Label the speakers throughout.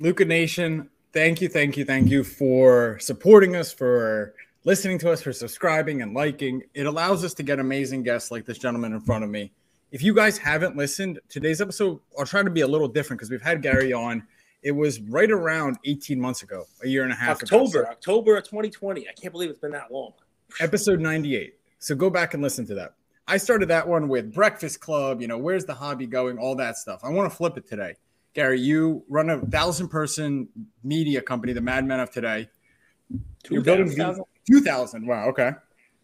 Speaker 1: Luca Nation, thank you for supporting us, for listening to us, for subscribing and liking. It allows us to get amazing guests like this gentleman in front of me. If you guys haven't listened, today's episode, I'll try to be a little different because we've had Gary on. It was right around 18 months ago, a year and a half
Speaker 2: ago.
Speaker 1: So
Speaker 2: October of 2020. I can't believe it's been that long.
Speaker 1: Episode 98. So go back and listen to that. I started that one with Breakfast Club, where's the hobby going, all that stuff. I want to flip it today. Gary, you run a 1,000-person media company, the Mad Men of today. You're building 2,000. Wow, okay.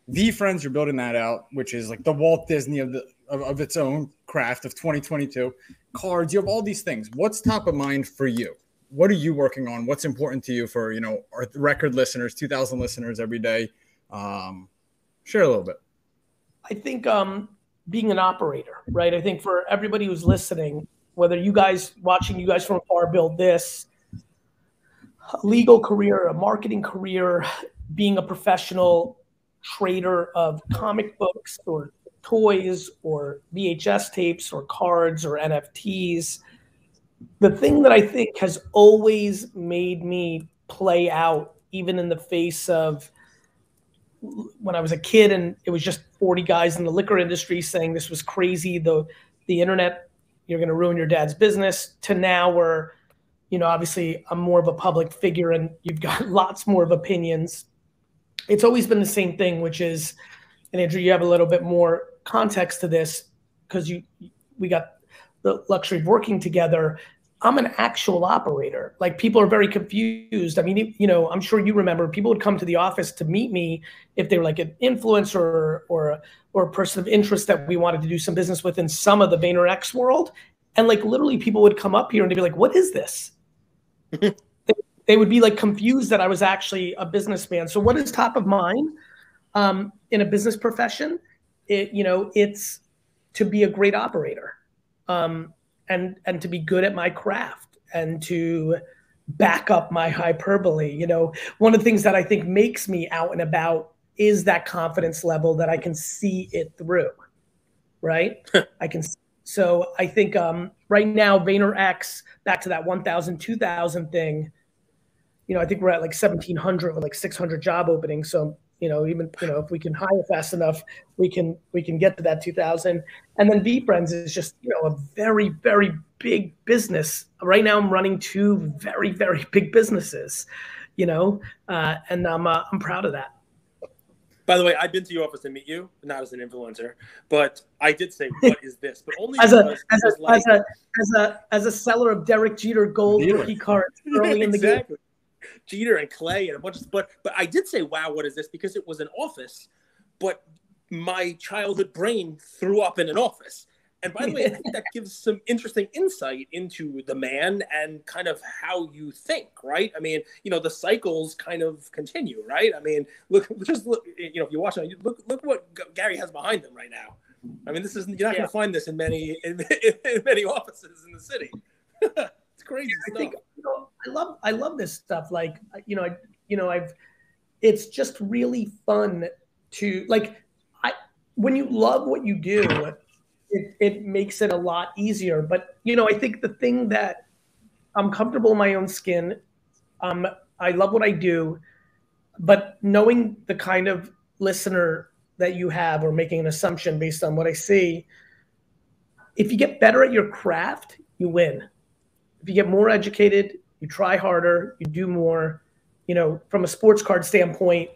Speaker 1: VeeFriends, you're building that out, which is like the Walt Disney of its own craft of 2022. Cards, you have all these things. What's top of mind for you? What are you working on? What's important to you for, our record listeners, 2,000 listeners every day? Share a little bit.
Speaker 3: I think being an operator, right? I think for everybody who's listening, whether you guys from afar build this, a legal career, a marketing career, being a professional trader of comic books or toys or VHS tapes or cards or NFTs, the thing that I think has always made me play out, even in the face of when I was a kid and it was just 40 guys in the liquor industry saying this was crazy, the internet, you're going to ruin your dad's business, to now where, obviously I'm more of a public figure and you've got lots more of opinions. It's always been the same thing, which is, and Andrew, you have a little bit more context to this because we got the luxury of working together. I'm an actual operator. Like, people are very confused. I mean, I'm sure you remember people would come to the office to meet me if they were like an influencer or a person of interest that we wanted to do some business with in some of the VaynerX world. And like, literally people would come up here and they'd be like, what is this? They would be like confused that I was actually a businessman. So what is top of mind in a business profession? It's to be a great operator. And to be good at my craft and to back up my hyperbole. One of the things that I think makes me out and about is that confidence level that I can see it through, right? So I think right now, VaynerX, back to that 1,000, 2,000 thing, I think we're at like 1,700 with like 600 job openings. So, even, if we can hire fast enough, we can get to that 2,000. And then VeeFriends is just, a very, very big business. Right now I'm running 2 very, very big businesses, and I'm proud of that.
Speaker 2: By the way, I've been to your office to meet you, not as an influencer, but I did say, "What is this?" But only
Speaker 3: as a seller of Derek Jeter gold rookie cards early in the game.
Speaker 2: Jeter and Clay and a bunch of, but I did say, "Wow, what is this?" Because it was an office, but my childhood brain threw up in an office. And by the way, I think that gives some interesting insight into the man and kind of how you think, right? I mean, the cycles kind of continue, right? I mean, look, if you watch it, look what Gary has behind him right now. I mean, you're not going to find this in many offices in the city. It's crazy stuff.
Speaker 3: I think, I love this stuff. Like, it's just really fun to when you love what you do, it makes it a lot easier. But, I think the thing that I'm comfortable in my own skin, I love what I do, but knowing the kind of listener that you have, or making an assumption based on what I see, if you get better at your craft, you win. If you get more educated, you try harder, you do more. From a sports card standpoint,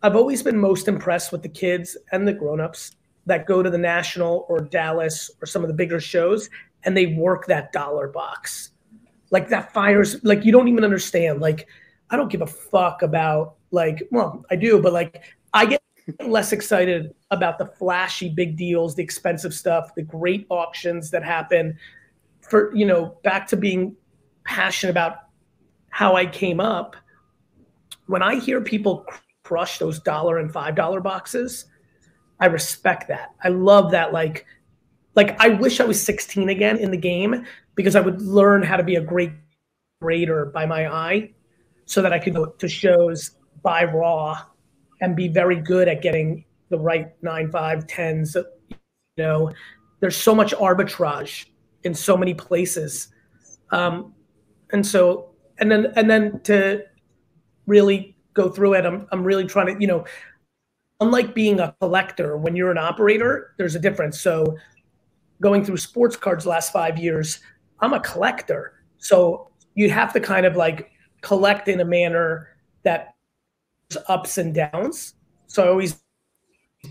Speaker 3: I've always been most impressed with the kids and the grownups that go to the National or Dallas or some of the bigger shows, and they work that dollar box. Like, that fires, like, you don't even understand. Like, I don't give a fuck about, well, I do, but I get less excited about the flashy big deals, the expensive stuff, the great auctions that happen. For, back to being passionate about how I came up, when I hear people crush those $1 and $5 boxes, I respect that. I love that. Like I wish I was 16 again in the game, because I would learn how to be a great grader by my eye, so that I could go to shows, buy raw, and be very good at getting the right 9, 5, 10s. There's so much arbitrage in so many places. And so, and then to really go through it, I'm really trying to, unlike being a collector, when you're an operator, there's a difference. So going through sports cards the last 5 years, I'm a collector. So you have to kind of like collect in a manner that ups and downs. So I always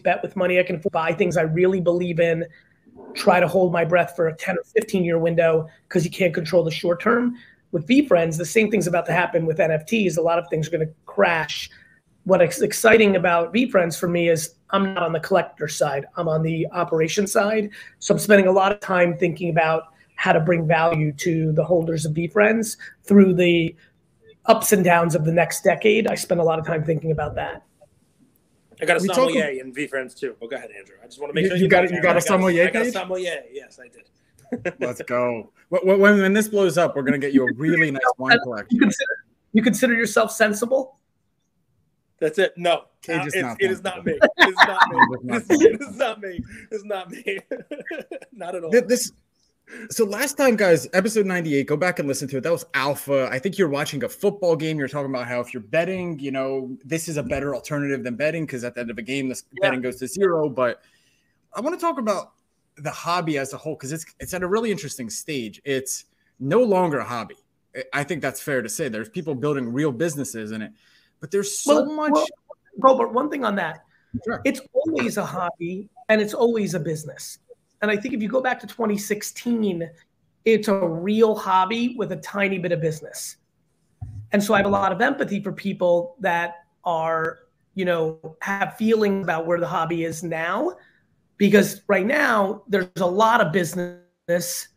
Speaker 3: bet with money I can buy things I really believe in, try to hold my breath for a 10 or 15-year window because you can't control the short term. With VeeFriends, the same thing's about to happen with NFTs. A lot of things are going to crash. What's exciting about VeeFriends for me is I'm not on the collector side. I'm on the operation side. So I'm spending a lot of time thinking about how to bring value to the holders of VeeFriends through the ups and downs of the next decade. I spend a lot of time thinking about that.
Speaker 2: I got a sommelier in VeeFriends too. Well, go ahead, Andrew. I just want to make sure
Speaker 1: you got a sommelier.
Speaker 2: I got a sommelier. Yes, I did.
Speaker 1: Let's go. When this blows up, we're gonna get you a really nice wine collection.
Speaker 3: You consider yourself sensible?
Speaker 2: That's it. No, it is not me. It is not me. It is not me. It's not me. Not at all.
Speaker 1: So last time, guys, episode 98, go back and listen to it. That was alpha. I think you're watching a football game. You're talking about how if you're betting, this is a better alternative than betting because at the end of a game, betting goes to zero. But I want to talk about the hobby as a whole because it's at a really interesting stage. It's no longer a hobby. I think that's fair to say. There's people building real businesses in it, but there's so much.
Speaker 3: Robert, one thing on that.
Speaker 1: Sure.
Speaker 3: It's always a hobby and it's always a business. And I think if you go back to 2016, it's a real hobby with a tiny bit of business. And so I have a lot of empathy for people that are, have feelings about where the hobby is now, because right now there's a lot of business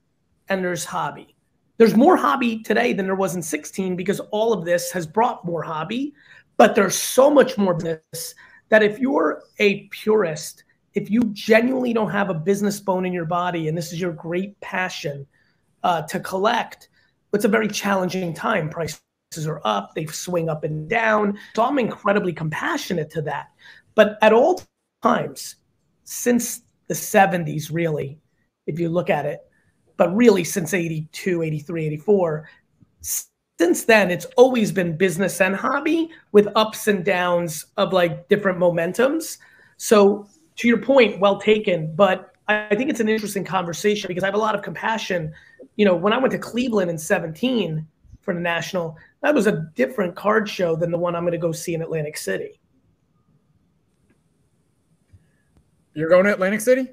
Speaker 3: and there's hobby. There's more hobby today than there was in 16 because all of this has brought more hobby, but there's so much more business that if you're a purist, if you genuinely don't have a business bone in your body and this is your great passion to collect, it's a very challenging time. Prices are up, they swing up and down. So I'm incredibly compassionate to that. But at all times, since the 70s, really, if you look at it, but really since 82, 83, 84, since then, it's always been business and hobby with ups and downs of like different momentums. So to your point, well taken, but I think it's an interesting conversation because I have a lot of compassion. When I went to Cleveland in 17 for the National, that was a different card show than the one I'm going to go see in Atlantic City.
Speaker 1: You're going to Atlantic City?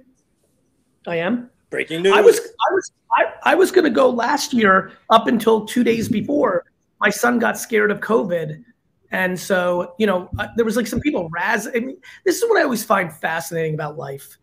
Speaker 3: I am.
Speaker 2: Breaking news.
Speaker 3: I was going to go last year up until 2 days before. My son got scared of COVID. And so, there was like some people this is what I always find fascinating about life.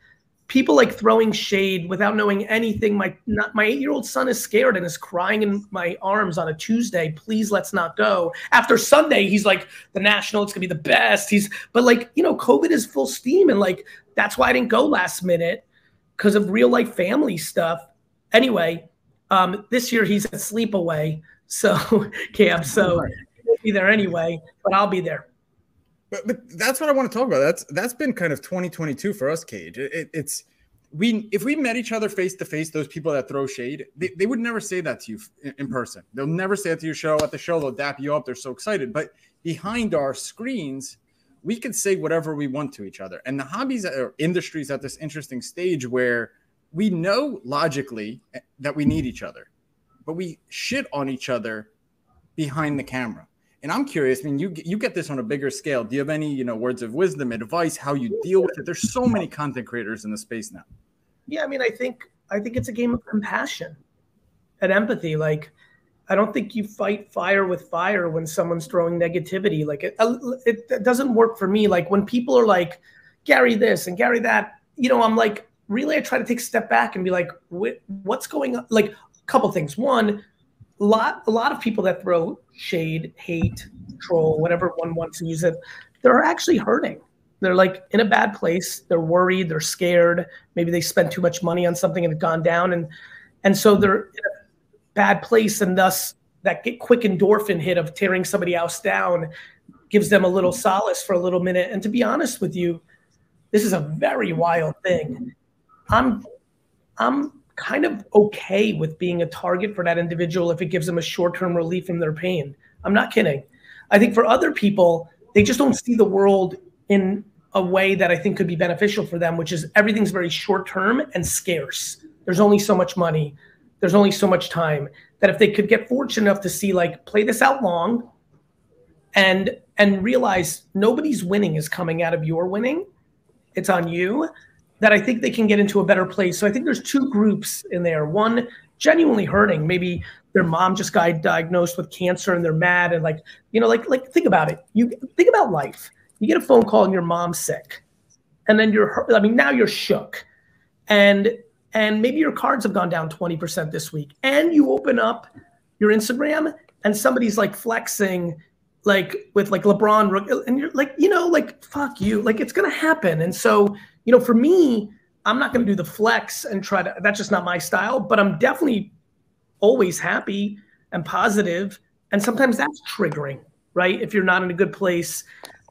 Speaker 3: People like throwing shade without knowing anything. My 8-year-old son is scared and is crying in my arms on a Tuesday. Please, let's not go. After Sunday, he's like, the National, it's gonna be the best. But COVID is full steam. And like, that's why I didn't go last minute because of real life family stuff. Anyway, this year he's at sleepaway. So camp. So be there anyway, but I'll be there.
Speaker 1: But that's what I want to talk about. That's been kind of 2022 for us, Cage. If we met each other face to face, those people that throw shade, they would never say that to you in person. They'll never say it to your show. At the show, they'll dap you up. They're so excited. But behind our screens, we can say whatever we want to each other. And the hobbies or industries at this interesting stage where we know logically that we need each other, but we shit on each other behind the camera. And I'm curious, you get this on a bigger scale. Do you have any, words of wisdom, advice, how you deal with it? There's so many content creators in the space now.
Speaker 3: Yeah, I think it's a game of compassion and empathy. Like, I don't think you fight fire with fire when someone's throwing negativity. Like, it doesn't work for me. Like, when people are like, Gary this and Gary that, I'm like, really, I try to take a step back and be like, what's going on? Like, a couple things. One, a lot of people that throw shade, hate, troll, whatever one wants to use it, they're actually hurting. They're like in a bad place. They're worried. They're scared. Maybe they spent too much money on something and it's gone down. And so they're in a bad place. And thus that quick endorphin hit of tearing somebody else down gives them a little solace for a little minute. And to be honest with you, this is a very wild thing. I'm kind of okay with being a target for that individual if it gives them a short-term relief from their pain. I'm not kidding. I think for other people, they just don't see the world in a way that I think could be beneficial for them, which is everything's very short-term and scarce. There's only so much money. There's only so much time that if they could get fortunate enough to see, like, play this out long and realize nobody's winning is coming out of your winning, it's on you, that I think they can get into a better place. So I think there's two groups in there. One, genuinely hurting. Maybe their mom just got diagnosed with cancer and they're mad and, like, you know, like think about it. You think about life. You get a phone call and your mom's sick, and then now you're shook, and maybe your cards have gone down 20% this week, and you open up your Instagram and somebody's like flexing, like with like LeBron, and you're like, you know, like, fuck you, like, it's gonna happen. And so, you know, for me, I'm not gonna do the flex and try to. That's just not my style. But I'm definitely always happy and positive, and sometimes that's triggering, right? If you're not in a good place.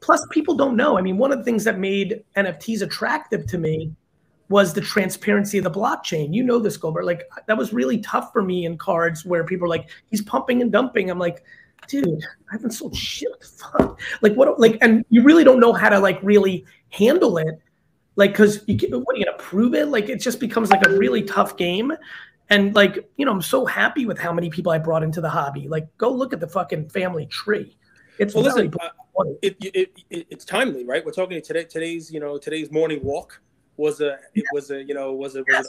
Speaker 3: Plus, people don't know. I mean, one of the things that made NFTs attractive to me was the transparency of the blockchain. You know this, Goldberg. Like, that was really tough for me in cards where people are like, he's pumping and dumping. I'm like, dude, I haven't sold shit. Fuck. Like, what? Like, and you really don't know how to, like, really handle it. Like, because what are you gonna prove it? Like, it just becomes like a really tough game. And, like, you know, I'm so happy with how many people I brought into the hobby. Like, go look at the fucking family tree. It's
Speaker 2: well, listen, it's timely, right? We're talking today. Today's morning walk was an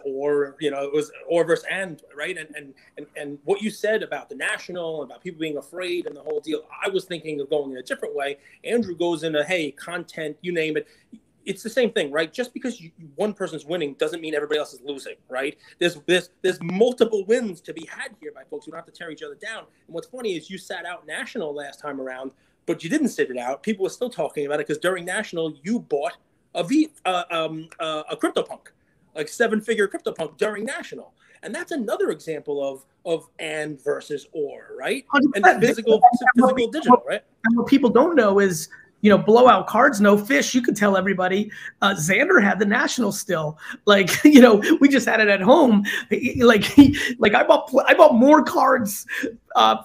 Speaker 2: or, you know, it was or versus and, right? And what you said about the national, about people being afraid and the whole deal, I was thinking of going in a different way. Andrew goes into, hey, content, you name it. It's the same thing, right? Just because one person's winning doesn't mean everybody else is losing, right? There's multiple wins to be had here by folks. We don't have to tear each other down. And what's funny is you sat out national last time around, but you didn't sit it out. People were still talking about it because during national you bought a CryptoPunk, like 7-figure CryptoPunk during national, and that's another example of and versus or, right? 100%. And physical digital, right?
Speaker 3: And what people don't know is, you know, blowout cards, no fish. You could tell everybody. Xander had the national still. Like, you know, we just had it at home. Like I bought more cards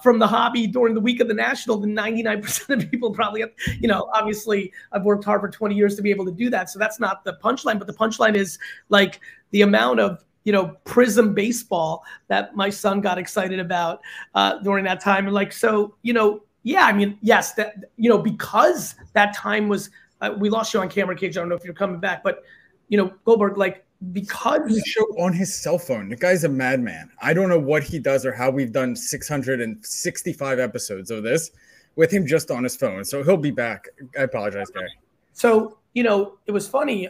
Speaker 3: from the hobby during the week of the national than 99% of people probably have. You know, obviously I've worked hard for 20 years to be able to do that. So that's not the punchline, but the punchline is, like, the amount of, you know, Prism baseball that my son got excited about during that time. And, like, so, you know, yeah, I mean, yes, that, you know, because that time was, we lost you on camera, Cage. I don't know if you're coming back, but, you know, Goldberg, like, because
Speaker 1: the show on his cell phone, the guy's a madman. I don't know what he does or how we've done 665 episodes of this with him just on his phone. So he'll be back. I apologize, Gary.
Speaker 3: So, you know, it was funny.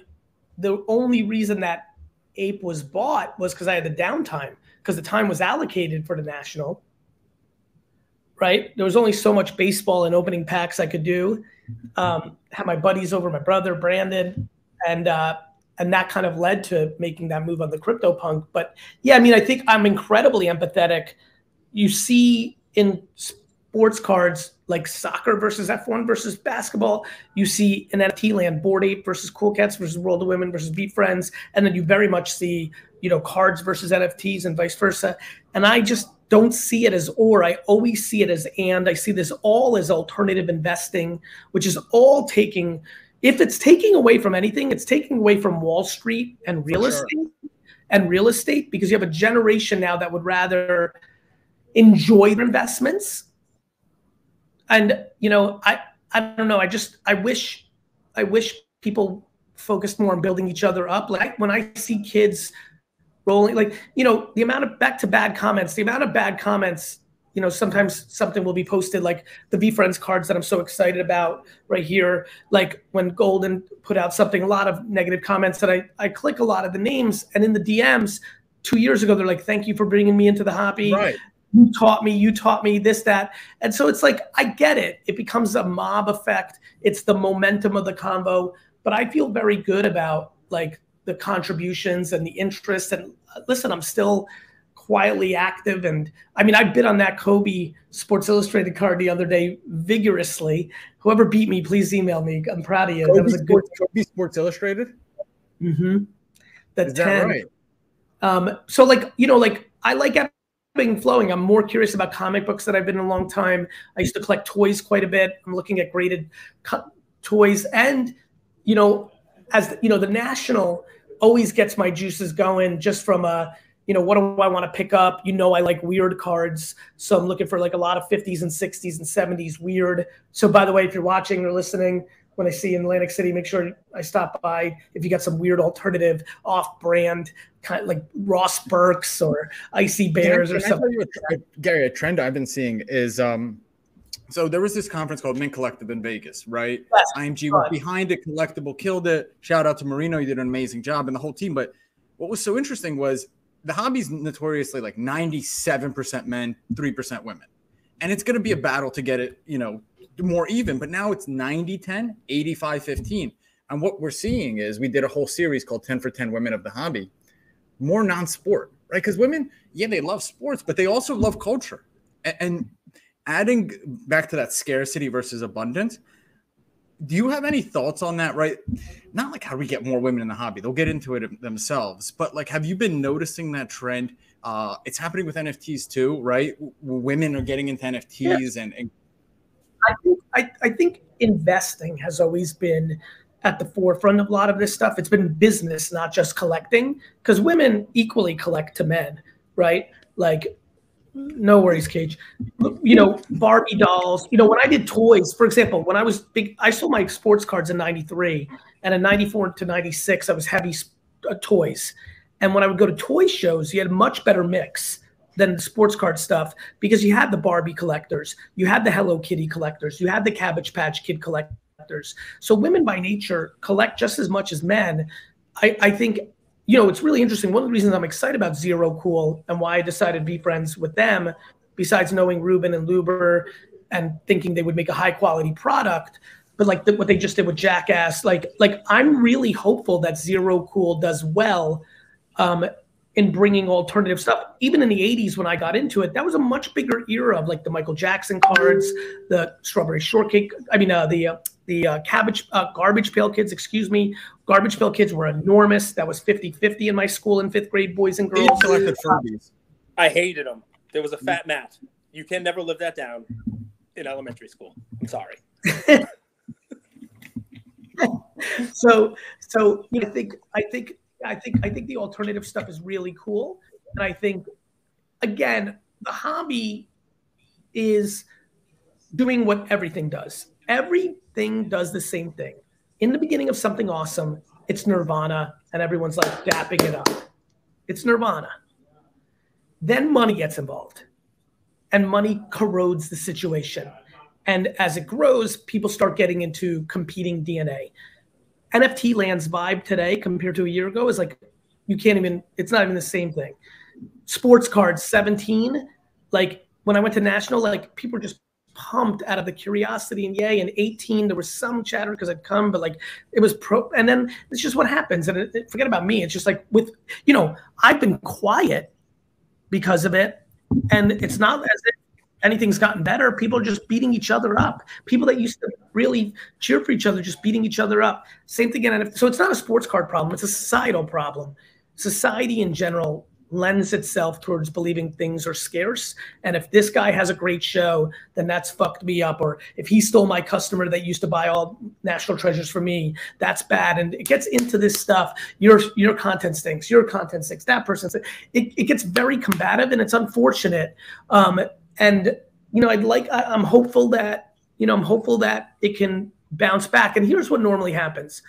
Speaker 3: The only reason that Ape was bought was because I had the downtime, because the time was allocated for the national. Right? There was only so much baseball and opening packs I could do. Had my buddies over, my brother, Brandon, and that kind of led to making that move on the CryptoPunk. But yeah, I mean, I think I'm incredibly empathetic. You see in sports cards, like soccer versus F1 versus basketball, you see in NFT land, Bored Ape versus Cool Cats versus World of Women versus Beat Friends. And then you very much see, you know, cards versus NFTs and vice versa. And I just don't see it as or. I always see it as and. I see this all as alternative investing, which is all taking, if it's taking away from anything, it's taking away from Wall Street and real estate, because you have a generation now that would rather enjoy their investments. And, you know, I don't know. I wish people focused more on building each other up. Like, when I see kids rolling, like, you know, the amount of bad comments, you know, sometimes something will be posted, like the V Friends cards that I'm so excited about right here. Like, when Golden put out something, a lot of negative comments that I click a lot of the names, and in the DMs 2 years ago, they're like, thank you for bringing me into the hobby.
Speaker 1: Right.
Speaker 3: You taught me this, that. And so it's like, I get it. It becomes a mob effect. It's the momentum of the convo, but I feel very good about, like, the contributions and the interest. And listen, I'm still quietly active. And I mean, I bid on that Kobe Sports Illustrated card the other day vigorously. Whoever beat me, please email me. I'm proud of you. That was a good
Speaker 1: Kobe Sports Illustrated.
Speaker 3: Mm-hmm. The
Speaker 1: Is
Speaker 3: 10.
Speaker 1: that right?
Speaker 3: So like, like I like ebbing and flowing. I'm more curious about comic books that I've been in a long time. I used to collect toys quite a bit. I'm looking at graded toys, and as the National always gets my juices going just from what do I want to pick up? I like weird cards. So I'm looking for like a lot of 50s and 60s and 70s weird. So by the way, if you're watching or listening, when I see you in Atlantic City, make sure I stop by if you got some weird alternative off-brand, kind of like Ross Burks or Icy Bears or something.
Speaker 1: Gary, a trend I've been seeing is so there was this conference called Mint Collective in Vegas, right?
Speaker 3: Yes.
Speaker 1: IMG was behind it, Collectible killed it. Shout out to Marino, you did an amazing job, and the whole team. But what was so interesting was the hobby's notoriously like 97% men, 3% women. And it's going to be a battle to get it, more even. But now it's 90-10, 85-15. And what we're seeing is we did a whole series called 10 for 10 Women of the Hobby. More non-sport, right? Because women, they love sports, but they also love culture. And adding back to that scarcity versus abundance, do you have any thoughts on that, right? Not like how we get more women in the hobby. They'll get into it themselves. But like, have you been noticing that trend? It's happening with NFTs too, right? Women are getting into NFTs. Yeah. And
Speaker 3: I think investing has always been at the forefront of a lot of this stuff. It's been business, not just collecting, because women equally collect to men, right? Like, no worries, Cage. Barbie dolls. When I did toys, for example, when I was big, I sold my sports cards in '93, and in '94 to '96, I was heavy toys. And when I would go to toy shows, you had a much better mix than the sports card stuff because you had the Barbie collectors, you had the Hello Kitty collectors, you had the Cabbage Patch Kid collectors. So women by nature collect just as much as men. I think. It's really interesting. One of the reasons I'm excited about Zero Cool and why I decided to be friends with them, besides knowing Ruben and Luber and thinking they would make a high quality product, but like what they just did with Jackass, like I'm really hopeful that Zero Cool does well in bringing alternative stuff. Even in the 80s when I got into it, that was a much bigger era of like the Michael Jackson cards, the Strawberry Shortcake. The Garbage Pail Kids, Garbage Pail Kids were enormous. That was 50-50 in my school in 5th grade, boys and girls.
Speaker 2: I hated them. There was a fat mat. You can never live that down in elementary school. I'm sorry.
Speaker 3: So I think the alternative stuff is really cool. And I think, again, the hobby is doing what everything does. Everything does the same thing. In the beginning of something awesome, it's nirvana, and everyone's like dapping it up. It's nirvana. Then money gets involved, and money corrodes the situation. And as it grows, people start getting into competing DNA. NFT land's vibe today compared to a year ago is like, it's not even the same thing. Sports cards, 17, like when I went to National, like people were just pumped out of the curiosity and yay. And 18, there was some chatter because I'd come, but like it was and then it's just what happens. And forget about me. It's just like I've been quiet because of it. And it's not as if anything's gotten better. People are just beating each other up. People that used to really cheer for each other, just beating each other up. Same thing. So it's not a sports card problem. It's a societal problem. Society in general lends itself towards believing things are scarce. And if this guy has a great show, then that's fucked me up. Or if he stole my customer that used to buy all National Treasures for me, that's bad. And it gets into this stuff. Your content stinks. Your content stinks. That person stinks. It gets very combative, and it's unfortunate. And I'm hopeful that it can bounce back. And here's what normally happens.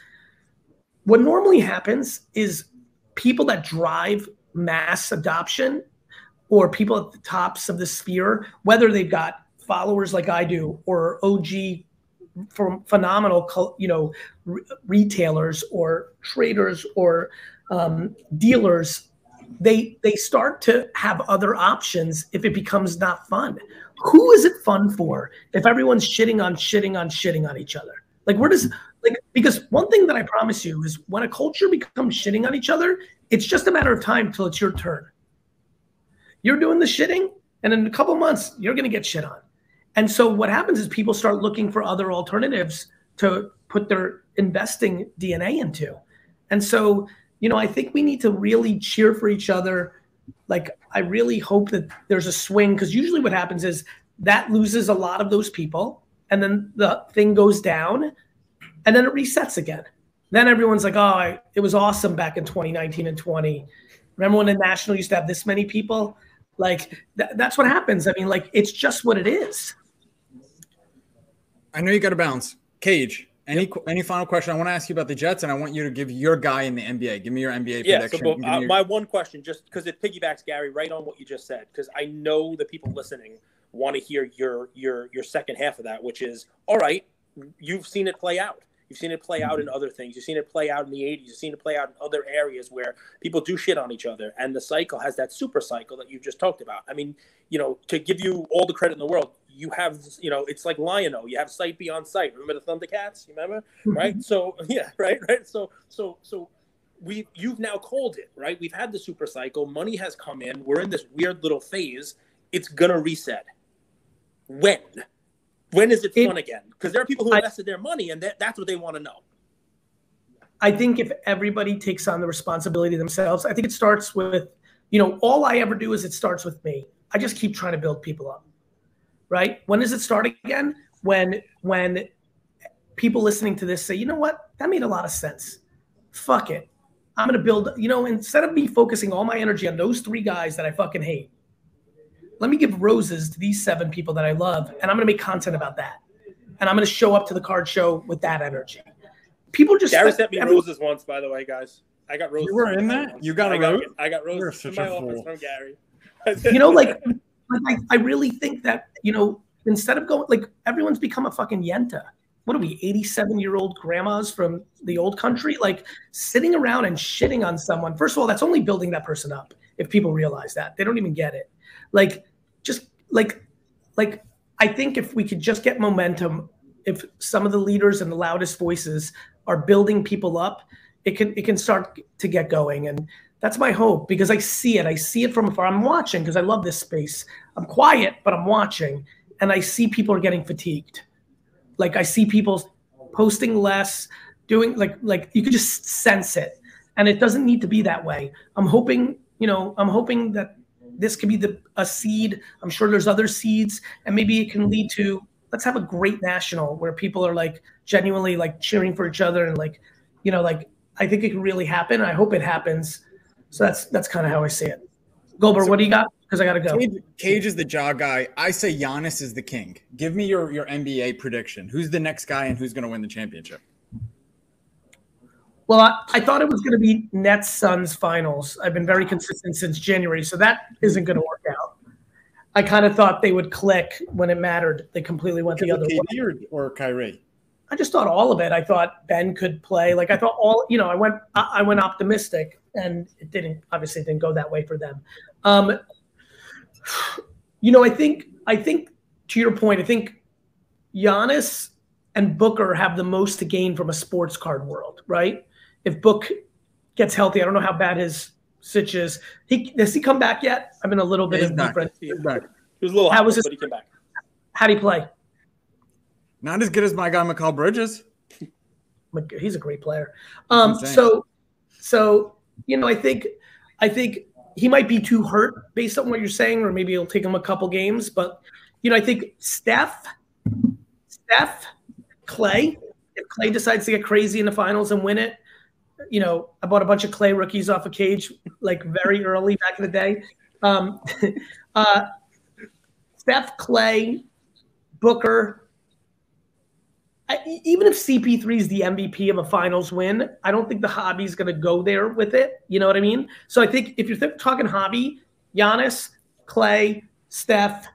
Speaker 3: What normally happens is people that drive mass adoption or people at the tops of the sphere, whether they've got followers like I do or OG phenomenal, retailers or traders or dealers, they start to have other options if it becomes not fun. Who is it fun for if everyone's shitting on each other? Because one thing that I promise you is when a culture becomes shitting on each other, it's just a matter of time till it's your turn. You're doing the shitting, and in a couple of months, you're going to get shit on. And so what happens is people start looking for other alternatives to put their investing DNA into. And so I think we need to really cheer for each other. Like, I really hope that there's a swing, because usually what happens is that loses a lot of those people, and then the thing goes down, and then it resets again. Then everyone's like, oh, it was awesome back in 2019 and 20. Remember when the National used to have this many people? Like, that's what happens. I mean, like, it's just what it is.
Speaker 1: I know you got to bounce. Cage, any final question? I want to ask you about the Jets, and I want you to give your guy in the NBA. Give me your NBA prediction.
Speaker 2: So, my one question, just because it piggybacks, Gary, right on what you just said, because I know the people listening want to hear your second half of that, which is, all right, you've seen it play out. You've seen it play out in other things. You've seen it play out in the 80s. You've seen it play out in other areas where people do shit on each other. And the cycle has that super cycle that you just talked about. I mean, to give you all the credit in the world, you have, it's like Lion-O. You have sight beyond sight. Remember the Thundercats? You remember? Right? So, yeah, right. So you've now called it, right? We've had the super cycle. Money has come in. We're in this weird little phase. It's going to reset. When? When is it fun again? Because there are people who invested their money, and that's what they want to know.
Speaker 3: I think if everybody takes on the responsibility themselves, I think it starts with, all I ever do is it starts with me. I just keep trying to build people up, right? When does it start again? When people listening to this say, you know what? That made a lot of sense. Fuck it. I'm going to build, instead of me focusing all my energy on those 3 guys that I fucking hate, let me give roses to these 7 people that I love, and I'm going to make content about that. And I'm going to show up to the card show with that energy. People just
Speaker 2: Gary sent me roses once, by the way, guys. I got roses.
Speaker 1: You were in that? You got a rose?
Speaker 2: I got roses in my office from Gary.
Speaker 3: I really think that, instead of going, like, everyone's become a fucking yenta. What are we, 87-year-old grandmas from the old country? Like, sitting around and shitting on someone. First of all, that's only building that person up. If people realize that, they don't even get it. I think if we could just get momentum, if some of the leaders and the loudest voices are building people up, it can start to get going. And that's my hope, because I see it from afar. I'm watching because I love this space. I'm quiet, but I'm watching, and I see people are getting fatigued. Like, I see people posting less, doing like you could just sense it, and it doesn't need to be that way. I'm hoping that this could be a seed. I'm sure there's other seeds, and maybe it can lead to, let's have a great national where people are like genuinely like cheering for each other, and I think it can really happen. I hope it happens. So that's kind of how I see it. Goldberg, what do you got? Because I got to go.
Speaker 1: Cage is the jaw guy. I say Giannis is the king. Give me your NBA prediction. Who's the next guy, and who's going to win the championship?
Speaker 3: Well, I thought it was going to be Nets-Suns finals. I've been very consistent since January, so that isn't going to work out. I kind of thought they would click when it mattered. They completely went the other way.
Speaker 1: Or Kyrie?
Speaker 3: I just thought all of it. I thought Ben could play. Like, I thought I went optimistic, and it didn't go that way for them. I think to your point, I think Giannis and Booker have the most to gain from a sports card world, right? If Book gets healthy, I don't know how bad his sitch is. Does he come back yet? I've been a little bit indifferent.
Speaker 2: He was a little hot, but he came back.
Speaker 3: How'd he play?
Speaker 1: Not as good as my guy Mikal Bridges.
Speaker 3: He's a great player. So I think he might be too hurt based on what you're saying, or maybe it'll take him a couple games. But I think Steph, Clay. If Clay decides to get crazy in the finals and win it, I bought a bunch of Clay rookies off of Cage like very early back in the day. Steph, Clay, Booker. Even if CP3 is the MVP of a finals win, I don't think the hobby is going to go there with it. You know what I mean? So I think if you're talking hobby, Giannis, Clay, Steph,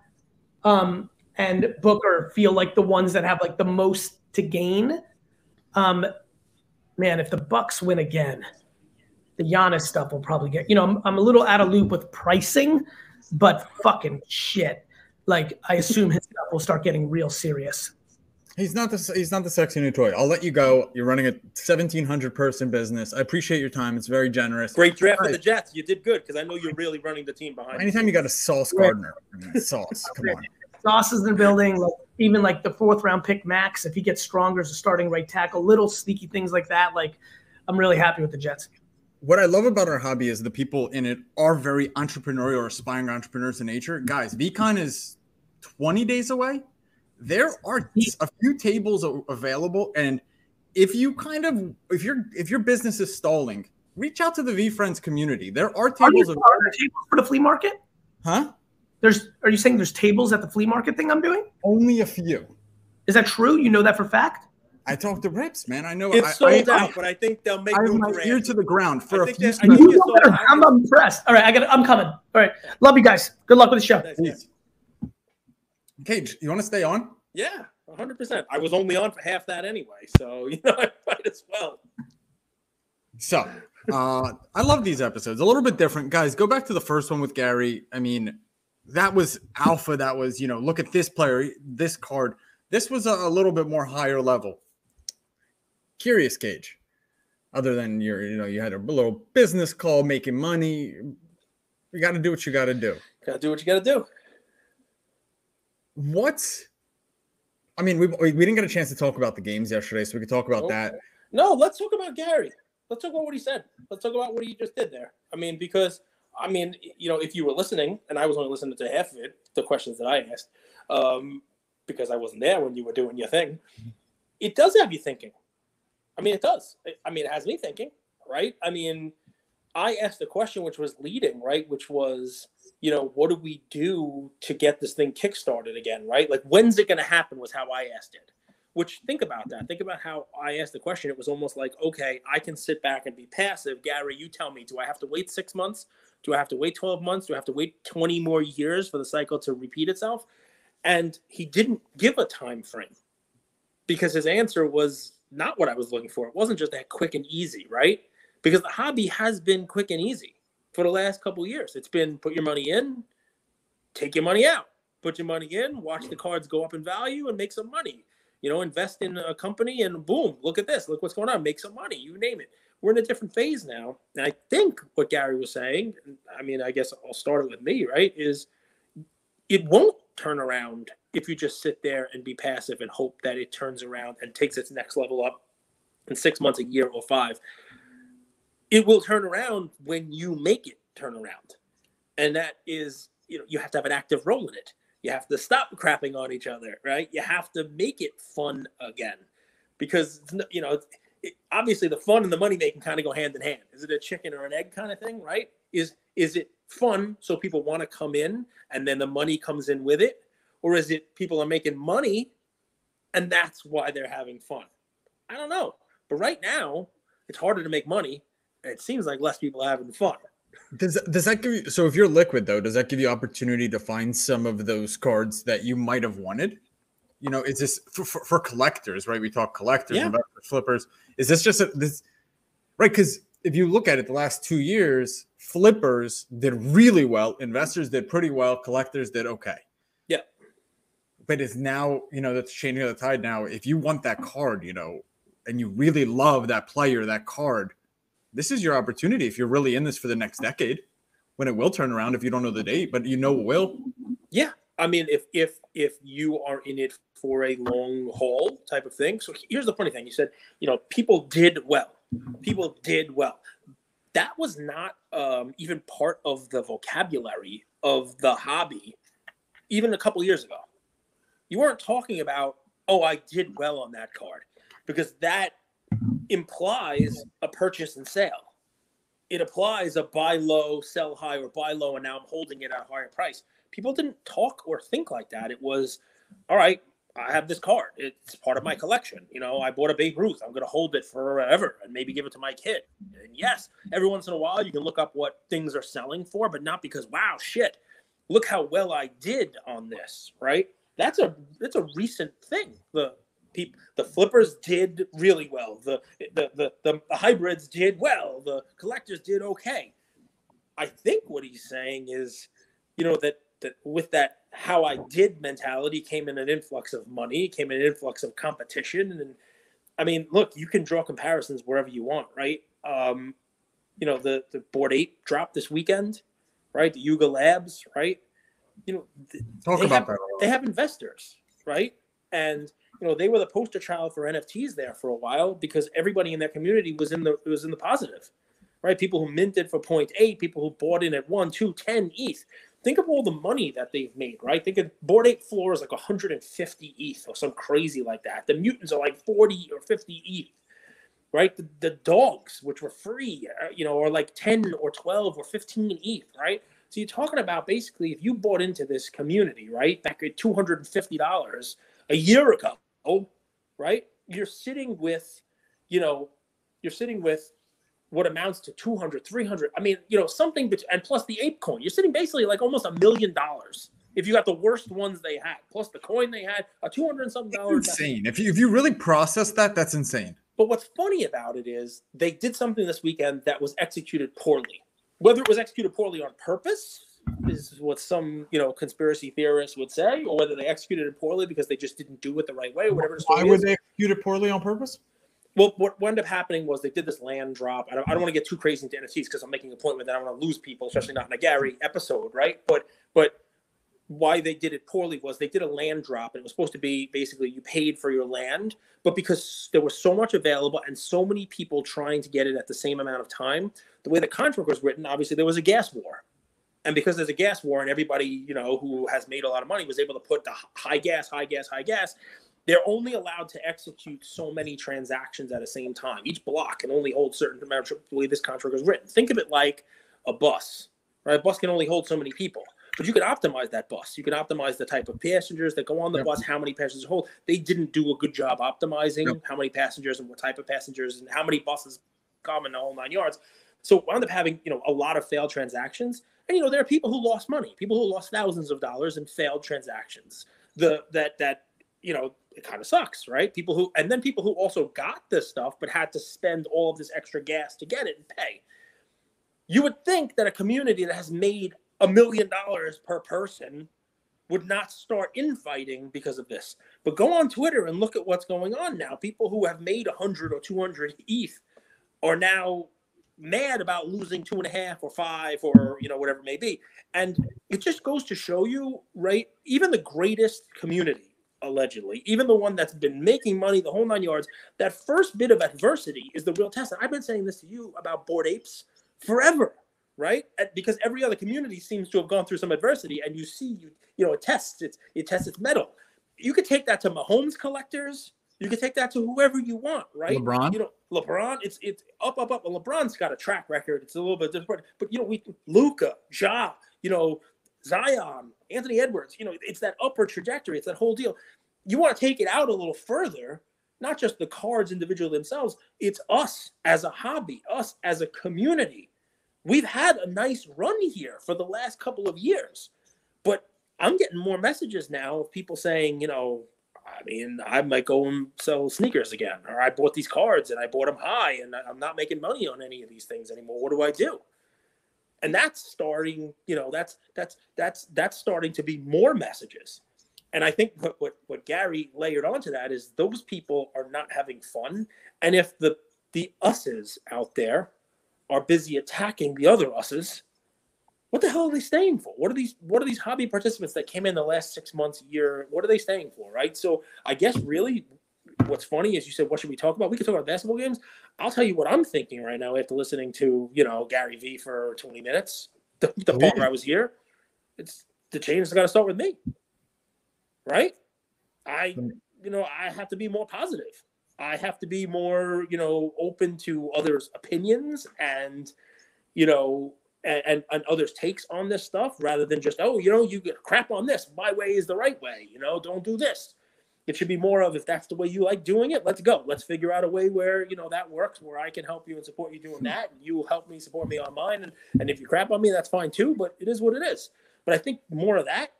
Speaker 3: and Booker feel like the ones that have like the most to gain. Man, if the Bucks win again, the Giannis stuff will probably get. I'm a little out of loop with pricing, but fucking shit. Like, I assume his stuff will start getting real serious.
Speaker 1: He's not the sexy new toy. I'll let you go. You're running a 1,700 person business. I appreciate your time. It's very generous.
Speaker 2: Great draft for the Jets. You did good, because I know you're really running the team behind.
Speaker 1: Anytime you got a Sauce Gardner, Sauce, come on.
Speaker 3: Sauce is in the building. Like, even like the 4th round pick Max, if he gets stronger as a starting right tackle, little sneaky things like that. Like, I'm really happy with the Jets.
Speaker 1: what I love about our hobby is the people in it are very entrepreneurial or aspiring entrepreneurs in nature. Guys, VCon is 20 days away. There are a few tables available, and if your business is stalling, reach out to the VFriends community. There are tables
Speaker 3: tables for the flea market.
Speaker 1: Huh?
Speaker 3: Are you saying there's tables at the flea market thing I'm doing?
Speaker 1: Only a few.
Speaker 3: Is that true? You know that for fact?
Speaker 1: I talked to Rips, man. I know
Speaker 2: it's sold out, but I think they'll make room for
Speaker 1: ear to the ground for a few.
Speaker 3: I'm impressed. All right, I'm coming. All right, love you guys. Good luck with the show.
Speaker 1: Nice. Cage, you want to stay on?
Speaker 2: Yeah, 100%. I was only on for half that anyway, so I might as well.
Speaker 1: So, I love these episodes. A little bit different, guys. Go back to the first one with Gary. I mean, that was alpha. That was look at this player, this card. This was a little bit more higher level. Curious, Cage. Other than you had a little business call, making money. You got to do what you got to do.
Speaker 2: Got to do what you got to do.
Speaker 1: I mean, we didn't get a chance to talk about the games yesterday, so we could talk about that.
Speaker 2: No, let's talk about Gary. Let's talk about what he said. Let's talk about what he just did there. I mean, because if you were listening, and I was only listening to half of it, the questions that I asked, because I wasn't there when you were doing your thing, it does have you thinking. I mean, it does. I mean, it has me thinking, right? I mean, I asked a question which was leading, right? Which was, what do we do to get this thing kickstarted again, right? Like, when's it going to happen was how I asked it. Which, think about that. Think about how I asked the question. It was almost like, okay, I can sit back and be passive. Gary, you tell me, do I have to wait 6 months? Do I have to wait 12 months? Do I have to wait 20 more years for the cycle to repeat itself? And he didn't give a time frame because his answer was not what I was looking for. It wasn't just that quick and easy, right? Because the hobby has been quick and easy for the last couple of years. It's been put your money in, take your money out. Put your money in, watch the cards go up in value and make some money. Invest in a company and boom, look at this. Look what's going on. Make some money. You name it. We're in a different phase now. And I think what Gary was saying, I mean, I guess I'll start it with me, right, is it won't turn around if you just sit there and be passive and hope that it turns around and takes its next level up in 6 months, a year, or 5. It will turn around when you make it turn around. And that is, you have to have an active role in it. You have to stop crapping on each other, right? You have to make it fun again because, obviously the fun and the money making kind of go hand in hand. Is it a chicken or an egg kind of thing, right? Is it fun so people want to come in and then the money comes in with it? Or is it people are making money and that's why they're having fun? I don't know. But right now, it's harder to make money. And it seems like less people are having fun.
Speaker 1: Does that give you, so if you're liquid though, does that give you opportunity to find some of those cards that you might have wanted? Is this for collectors, right? We talk collectors, investors, flippers. Is this just this, right? Because if you look at it, the last 2 years, flippers did really well. Investors did pretty well. Collectors did okay.
Speaker 2: Yeah.
Speaker 1: But it's now, that's changing the tide now. If you want that card, and you really love that player, that card, this is your opportunity if you're really in this for the next decade, when it will turn around if you don't know the date, but it will.
Speaker 2: Yeah. I mean, if you are in it for a long haul type of thing. So here's the funny thing. You said, people did well. People did well. That was not even part of the vocabulary of the hobby even a couple years ago. You weren't talking about, oh, I did well on that card, because that implies a purchase and sale. It applies a buy low, sell high, or buy low, and now I'm holding it at a higher price. People didn't talk or think like that. It was, all right, I have this card. It's part of my collection. I bought a Babe Ruth. I'm going to hold it forever and maybe give it to my kid. And yes, every once in a while you can look up what things are selling for, but not because, wow, shit, look how well I did on this, right? That's a recent thing. The flippers did really well. The hybrids did well. The collectors did okay. I think what he's saying is, that with that how I did mentality came in an influx of money, came in an influx of competition. And I mean, look, you can draw comparisons wherever you want, right? The Bored Ape dropped this weekend, right? The Yuga Labs, right? They have investors, right? And they were the poster child for NFTs there for a while because everybody in their community was in the positive, right? People who minted for 0.8, people who bought in at 1, 2, 10 ETH. Think of all the money that they've made, right? Think of Bored Ape floor is like 150 ETH or some crazy like that. The mutants are like 40 or 50 ETH, right? The dogs, which were free, are like 10 or 12 or 15 ETH, right? So you're talking about basically if you bought into this community, right, back at $250 a year ago, right? You're sitting with, what amounts to 200, 300. I mean, something, and plus the ape coin, you're sitting basically like almost $1 million if you got the worst ones they had, plus the coin they had, a 200 and something dollars.
Speaker 1: Insane. If you really process that, that's insane.
Speaker 2: But what's funny about it is they did something this weekend that was executed poorly. Whether it was executed poorly on purpose is what some, conspiracy theorists would say, or whether they executed it poorly because they just didn't do it the right way or whatever.
Speaker 1: Why would they execute it poorly on purpose?
Speaker 2: Well, what ended up happening was they did this land drop. I don't want to get too crazy into NFTs because I'm making a point with that I don't want to lose people, especially not in a Gary episode, right? But why they did it poorly was they did a land drop, and it was supposed to be basically you paid for your land, but because there was so much available and so many people trying to get it at the same amount of time, the way the contract was written, obviously there was a gas war. And because there's a gas war and everybody, who has made a lot of money was able to put the high gas, they're only allowed to execute so many transactions at the same time. Each block can only hold certain amount of the way this contract was written. Think of it like a bus, right? A bus can only hold so many people, but you can optimize that bus. You can optimize the type of passengers that go on the bus, how many passengers hold. They didn't do a good job optimizing how many passengers and what type of passengers and how many buses come in the whole 9 yards. So we wound up having, a lot of failed transactions. And, there are people who lost money, people who lost thousands of dollars in failed transactions. It kind of sucks, right? People who also got this stuff but had to spend all of this extra gas to get it and pay. You would think that a community that has made $1 million per person would not start infighting because of this. But go on Twitter and look at what's going on now. People who have made 100 or 200 ETH are now mad about losing 2.5 or 5 or whatever it may be. And it just goes to show you, right? Even the greatest community, allegedly, even the one that's been making money the whole 9 yards, that first bit of adversity is the real test. And I've been saying this to you about Bored Apes forever, right? Because every other community seems to have gone through some adversity, and you see, it tests its mettle. You could take that to Mahomes collectors. You can take that to whoever you want, right?
Speaker 1: LeBron.
Speaker 2: LeBron, it's up. Well, LeBron's got a track record. It's a little bit different, but Luka, Ja, Zion, Anthony Edwards, it's that upward trajectory. It's that whole deal. You want to take it out a little further, not just the cards individually themselves. It's us as a hobby, us as a community. We've had a nice run here for the last couple of years, but I'm getting more messages now of people saying, I might go and sell sneakers again, or I bought these cards and I bought them high and I'm not making money on any of these things anymore. What do I do? And that's starting, that's starting to be more messages. And I think what Gary layered onto that is those people are not having fun. And if the us's out there are busy attacking the other us's, what the hell are they staying for? What are these hobby participants that came in the last 6 months, year? What are they staying for, right? So I guess really what's funny is you said, what should we talk about? We could talk about basketball games. I'll tell you what I'm thinking right now after listening to, Gary Vee for 20 minutes. The part where I was here, it's the change has got to start with me, right? I have to be more positive. I have to be more, open to others' opinions and, and others' takes on this stuff rather than just, you get crap on this. My way is the right way. Don't do this. It should be more of, if that's the way you like doing it, let's go. Let's figure out a way where, that works, where I can help you and support you doing that. And you will help me, support me on mine. And if you crap on me, that's fine too, but it is what it is. But I think more of that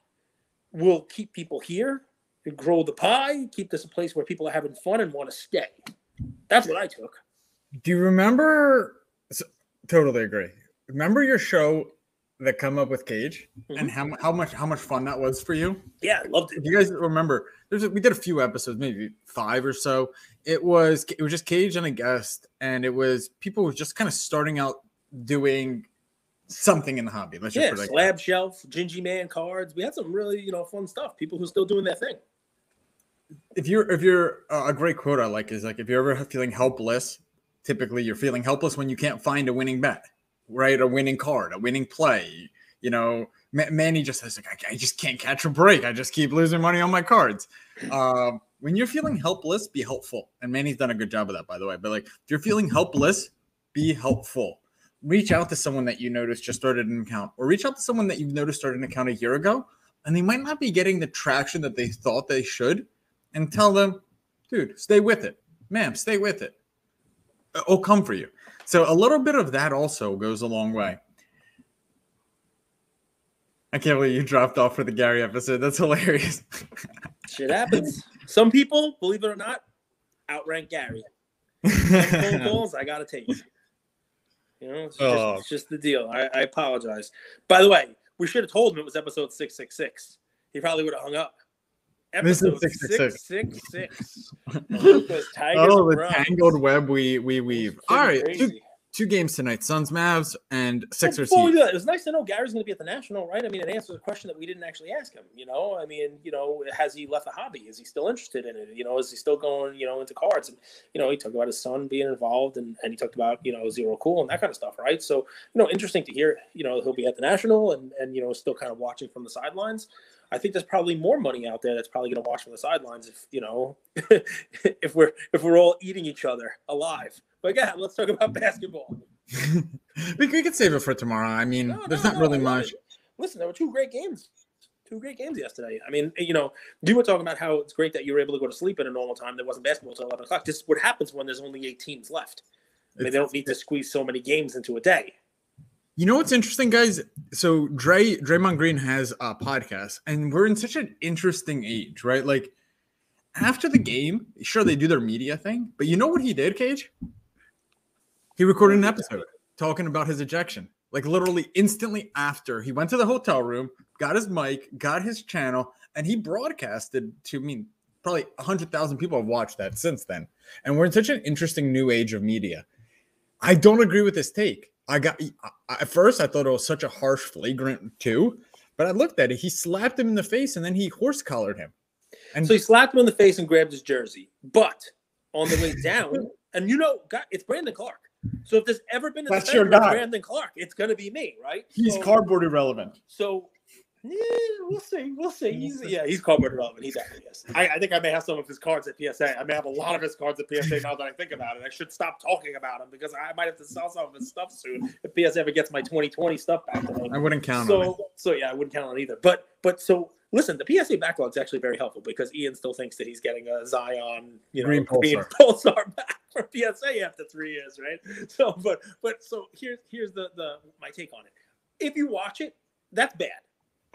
Speaker 2: will keep people here and grow the pie, keep this a place where people are having fun and want to stay. That's what I took.
Speaker 1: Do you remember? Totally agree. Remember your show that come up with Cage and how much fun that was for you?
Speaker 2: Yeah, I loved it.
Speaker 1: If you guys remember, we did a few episodes, maybe 5 or so. It was just Cage and a guest, and it was people who were just kind of starting out doing something in the hobby. Let's just
Speaker 2: Slab Shelf, Gingy Man cards. We had some really fun stuff. People who are still doing their thing.
Speaker 1: If you're a great quote I like is like, if you're ever feeling helpless, typically you're feeling helpless when you can't find a winning bet, right? A winning card, a winning play. You know, Manny just says, like, I just can't catch a break. I just keep losing money on my cards. When you're feeling helpless, be helpful. And Manny's done a good job of that, by the way. But like, if you're feeling helpless, be helpful. Reach out to someone that you noticed just started an account, or reach out to someone that you've noticed started an account a year ago, and they might not be getting the traction that they thought they should, and tell them, dude, stay with it. Ma'am, stay with it. It'll come for you. So a little bit of that also goes a long way. I can't believe you dropped off for the Gary episode. That's hilarious.
Speaker 2: Shit happens. Some people, believe it or not, outrank Gary. Phone calls, I got to take. You know, it's just the deal. I apologize. By the way, we should have told him it was episode 666. He probably would have hung up. Episode 666.
Speaker 1: Oh, the tangled web we weave. All right. Two games tonight, Suns, Mavs, and Sixers.
Speaker 2: Before we do that, it was nice to know Gary's going to be at the National, right? I mean, it answers a question that we didn't actually ask him. You know, I mean, you know, has he left the hobby? Is he still interested in it? You know, is he still going, you know, into cards? And, you know, he talked about his son being involved, and he talked about, you know, Zero Cool and that kind of stuff, right? So, you know, interesting to hear, you know, he'll be at the National and you know, still kind of watching from the sidelines. I think there's probably more money out there that's probably going to watch from the sidelines if, you know, if we're all eating each other alive. But yeah, let's talk about basketball.
Speaker 1: we could save it for tomorrow. I mean, there's not really much.
Speaker 2: Listen, there were two great games yesterday. I mean, you know, you were talking about how it's great that you were able to go to sleep at a normal time. There wasn't basketball until 11 o'clock. This is what happens when there's only 8 teams left. They don't need to squeeze so many games into a day.
Speaker 1: You know what's interesting, guys? So Draymond Green has a podcast, and we're in such an interesting age, right? Like, after the game, sure, they do their media thing, but you know what he did, Cage? He recorded an episode talking about his ejection. Like, literally instantly after. He went to the hotel room, got his mic, got his channel, and he broadcasted to, I mean, probably 100,000 people have watched that since then. And we're in such an interesting new age of media. I don't agree with this take. At first, I thought it was such a harsh flagrant too, but I looked at it. He slapped him in the face, and then he horse collared him. And
Speaker 2: so he slapped him in the face and grabbed his jersey. But on the way down, and you know, it's Brandon Clark. So if there's ever been a defense of Brandon Clark, it's going to be me, right?
Speaker 1: He's cardboard irrelevant.
Speaker 2: So we'll see. He's cardboard irrelevant. He definitely is. I think I may have some of his cards at PSA. I may have a lot of his cards at PSA now that I think about it. I should stop talking about him because I might have to sell some of his stuff soon if PSA ever gets my 2020 stuff back to me.
Speaker 1: I wouldn't count on it.
Speaker 2: So yeah, I wouldn't count on it either. But so listen, the PSA backlog is actually very helpful because Ian still thinks that he's getting a Zion, green Pulsar back for PSA after 3 years, right? So, but so here's the my take on it. If you watch it, that's bad.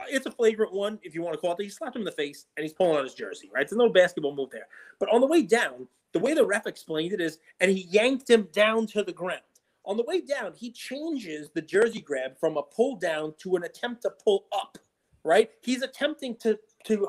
Speaker 2: It's a flagrant one, if you want to call it that. He slapped him in the face, and he's pulling on his jersey, right? There's no basketball move there. But on the way down, the way the ref explained it is, and he yanked him down to the ground. On the way down, he changes the jersey grab from a pull down to an attempt to pull up, right? He's attempting to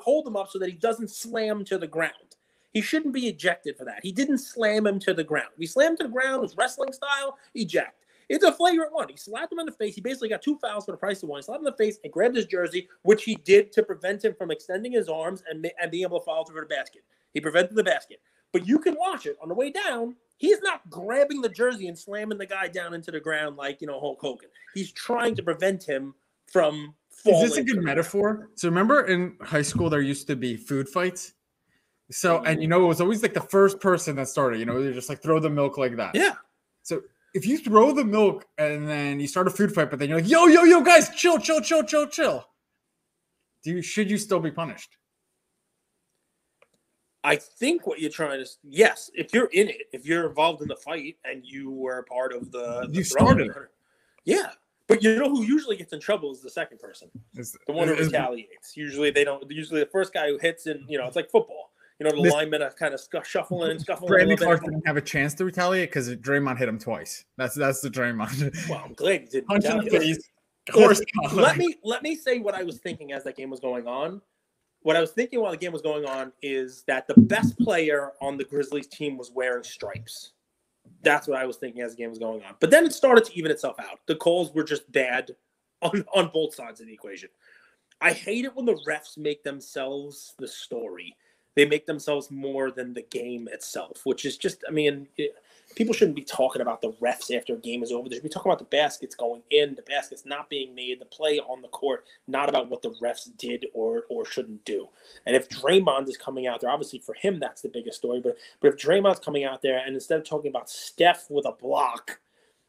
Speaker 2: hold him up so that he doesn't slam to the ground. He shouldn't be ejected for that. He didn't slam him to the ground. He slammed to the ground, was wrestling style, eject. It's a flagrant one. He slapped him in the face. He basically got 2 fouls for the price of one. He slapped him in the face and grabbed his jersey, which he did to prevent him from extending his arms and being able to follow through the basket. He prevented the basket. But you can watch it. On the way down, he's not grabbing the jersey and slamming the guy down into the ground like, Hulk Hogan. He's trying to prevent him from falling.
Speaker 1: Is this a good metaphor? So remember in high school, there used to be food fights? So, and it was always like the first person that started, they just like throw the milk like that.
Speaker 2: Yeah.
Speaker 1: So if you throw the milk and then you start a food fight, but then you're like, yo, guys, chill. Should you still be punished?
Speaker 2: I think what you're trying to, yes, if you're in it, if you're involved in the fight and you were part of
Speaker 1: you started it.
Speaker 2: Yeah. But you know who usually gets in trouble is the second person. The one who retaliates. Usually the first guy who hits and, it's like football. The linemen are kind of scuffling and scuffling.
Speaker 1: Brandon Clark didn't have a chance to retaliate because Draymond hit him twice. That's the Draymond.
Speaker 2: Well, I'm glad you didn't.
Speaker 1: Punch in the face. Horse collar.
Speaker 2: Let me say what I was thinking as that game was going on. What I was thinking while the game was going on is that the best player on the Grizzlies team was wearing stripes. That's what I was thinking as the game was going on. But then it started to even itself out. The calls were just bad on both sides of the equation. I hate it when the refs make themselves the story. They make themselves more than the game itself, which is just, people shouldn't be talking about the refs after a game is over. They should be talking about the baskets going in, the baskets not being made, the play on the court, not about what the refs did or shouldn't do. And if Draymond is coming out there, obviously for him that's the biggest story. But if Draymond's coming out there and instead of talking about Steph with a block,